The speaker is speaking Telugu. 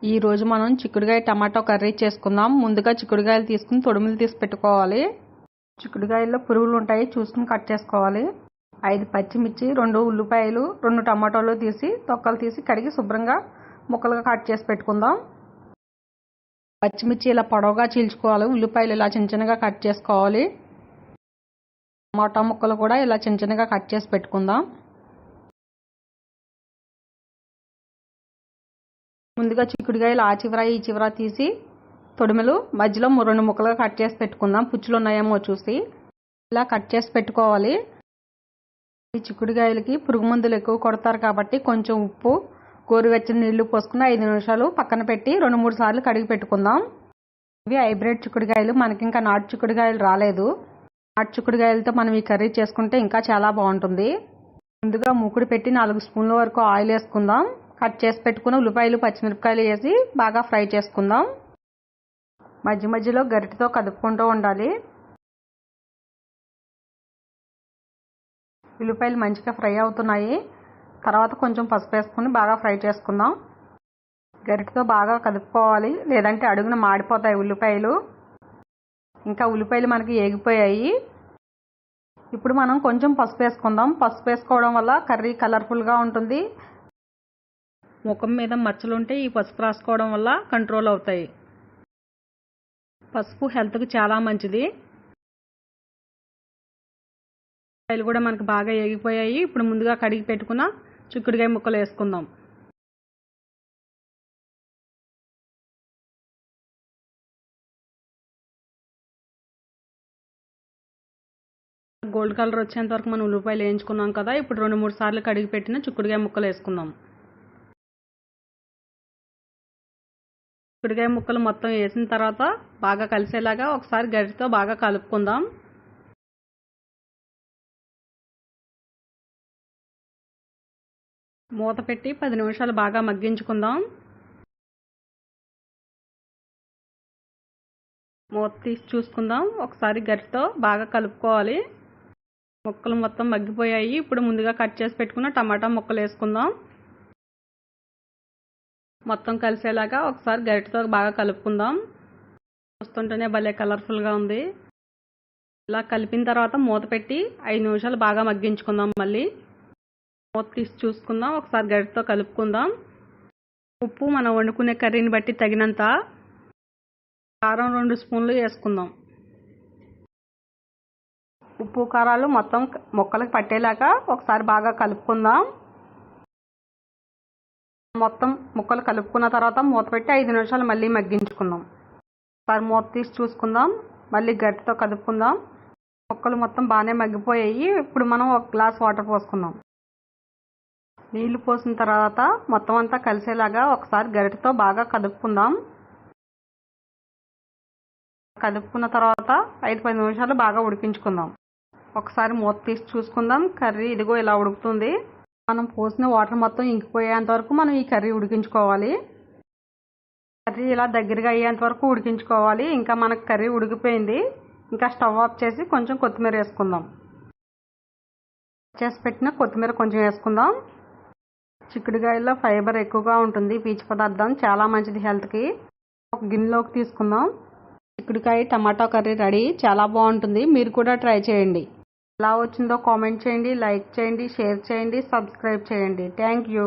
ఈ రోజు మనం చిక్కుడుకాయ టమాటో కర్రీ చేసుకుందాం. ముందుగా చిక్కుడుకాయలు తీసుకుని తొడుములు తీసి పెట్టుకోవాలి. చిక్కుడుకాయల్లో పురుగులు ఉంటాయి, చూసుకుని కట్ చేసుకోవాలి. 5 పచ్చిమిర్చి, 2 ఉల్లిపాయలు, 2 టమాటోలు తీసి తొక్కలు తీసి కడిగి శుభ్రంగా ముక్కలుగా కట్ చేసి పెట్టుకుందాం. పచ్చిమిర్చి ఇలా పొడవుగా చీల్చుకోవాలి. ఉల్లిపాయలు ఇలా చిన్న చిన్నగా కట్ చేసుకోవాలి. టమాటా ముక్కలు కూడా ఇలా చిన్న చిన్నగా కట్ చేసి పెట్టుకుందాం. ముందుగా చిక్కుడుకాయలు ఆ చివర ఈ చివర తీసి తొడిమెలు మధ్యలో 2 ముక్కలుగా కట్ చేసి పెట్టుకుందాం. పుచ్చులు ఉన్నాయేమో చూసి ఇలా కట్ చేసి పెట్టుకోవాలి. ఈ చిక్కుడుకాయలకి పురుగు మందులు ఎక్కువ కొడతారు కాబట్టి కొంచెం ఉప్పు, గోరువెచ్చని నీళ్లు పోసుకుని 5 నిమిషాలు పక్కన పెట్టి 2-3 సార్లు కడిగి పెట్టుకుందాం. ఇవి హైబ్రిడ్ చిక్కుడుకాయలు, మనకి ఇంకా నాటు చిక్కుడుకాయలు రాలేదు. నాటు చిక్కుడుకాయలతో మనం ఈ కర్రీ చేసుకుంటే ఇంకా చాలా బాగుంటుంది. ముందుగా మూకుడు పెట్టి 4 స్పూన్ల వరకు ఆయిల్ వేసుకుందాం. కట్ చేసి పెట్టుకున్న ఉల్లిపాయలు, పచ్చిమిరపకాయలు వేసి బాగా ఫ్రై చేసుకుందాం. మధ్య మధ్యలో గరిటెతో కదుపుకుంటూ ఉండాలి. ఉల్లిపాయలు మంచిగా ఫ్రై అవుతున్నాయి. తర్వాత కొంచెం పసుపు వేసుకుని బాగా ఫ్రై చేసుకుందాం. గరిటెతో బాగా కదుపుకోవాలి, లేదంటే అడుగున మాడిపోతాయి ఉల్లిపాయలు. ఇంకా ఉల్లిపాయలు మనకి ఏగిపోయాయి. ఇప్పుడు మనం కొంచెం పసుపు వేసుకుందాం. పసుపు వేసుకోవడం వల్ల కర్రీ కలర్ఫుల్గా ఉంటుంది. ముఖం మీద మచ్చలుంటే ఈ పసుపు రాసుకోవడం వల్ల కంట్రోల్ అవుతాయి. పసుపు హెల్త్కి చాలా మంచిది. ఉల్లిపాయలు కూడా మనకు బాగా ఏగిపోయాయి. ఇప్పుడు ముందుగా కడిగి పెట్టుకున్న చిక్కుడుకాయ ముక్కలు వేసుకుందాం. గోల్డ్ కలర్ వచ్చేంత వరకు మనం ఉల్లిపాయలు వేయించుకున్నాం కదా. ఇప్పుడు 2-3 సార్లు కడిగి పెట్టిన చిక్కుడుకాయ ముక్కలు వేసుకుందాం. చిక్కుడుకాయ ముక్కలు మొత్తం వేసిన తర్వాత బాగా కలిసేలాగా ఒకసారి గరిటెతో బాగా కలుపుకుందాం. మూత పెట్టి 10 నిమిషాలు బాగా మగ్గించుకుందాం. మూత తీసి చూసుకుందాం. ఒకసారి గరిటెతో బాగా కలుపుకోవాలి. ముక్కలు మొత్తం మగ్గిపోయాయి. ఇప్పుడు ముందుగా కట్ చేసి పెట్టుకున్న టమాటా ముక్కలు వేసుకుందాం. మొత్తం కలిసేలాగా ఒకసారి గరిటెతో బాగా కలుపుకుందాం. చూస్తుంటేనే భలే కలర్ఫుల్గా ఉంది. ఇలా కలిపిన తర్వాత మూత పెట్టి 5 నిమిషాలు బాగా మగ్గించుకుందాం. మళ్ళీ మూత తీసి చూసుకుందాం. ఒకసారి గరిటెతో కలుపుకుందాం. ఉప్పు మనం వండుకునే కర్రీని బట్టి తగినంత, కారం 2 స్పూన్లు వేసుకుందాం. ఉప్పు కారాలు మొత్తం ముక్కలకు పట్టేలాగా ఒకసారి బాగా కలుపుకుందాం. మొత్తం ముక్కలు కలుపుకున్న తర్వాత మూత పెట్టి 5 నిమిషాలు మళ్ళీ మగ్గించుకుందాం. ఒకసారి మూత తీసి చూసుకుందాం. మళ్ళీ గరిటెతో కలుపుకుందాం. ముక్కలు మొత్తం బాగానే మగ్గిపోయాయి. ఇప్పుడు మనం 1 గ్లాస్ వాటర్ పోసుకుందాం. నీళ్లు పోసిన తర్వాత మొత్తం అంతా కలిసేలాగా ఒకసారి గరిటెతో బాగా కలుపుకుందాం. కలుపుకున్న తర్వాత 5-10 నిమిషాలు బాగా ఉడికించుకుందాం. ఒకసారి మూత తీసి చూసుకుందాం. కర్రీ ఇదిగో ఇలా ఉడుకుతుంది. మనం పోసిన వాటర్ మొత్తం ఇంకిపోయేంత వరకు మనం ఈ కర్రీ ఉడికించుకోవాలి. కర్రీ ఇలా దగ్గరగా అయ్యేంత వరకు ఉడికించుకోవాలి. ఇంకా మనకు కర్రీ ఉడికిపోయింది. ఇంకా స్టవ్ ఆఫ్ చేసి కొంచెం కొత్తిమీర వేసుకుందాం. చేసి పెట్టిన కొత్తిమీర కొంచెం వేసుకుందాం. చిక్కుడుకాయల్లో ఫైబర్ ఎక్కువగా ఉంటుంది. పీచు పదార్థం చాలా మంచిది హెల్త్కి. ఒక గిన్నెలోకి తీసుకుందాం. చిక్కుడుకాయ టమాటో కర్రీ రెడీ. చాలా బాగుంటుంది. మీరు కూడా ట్రై చేయండి. ఎలా వచ్చిందో కామెంట్ చేయండి, లైక్ చేయండి, షేర్ చేయండి, సబ్స్క్రైబ్ చేయండి. Thank you.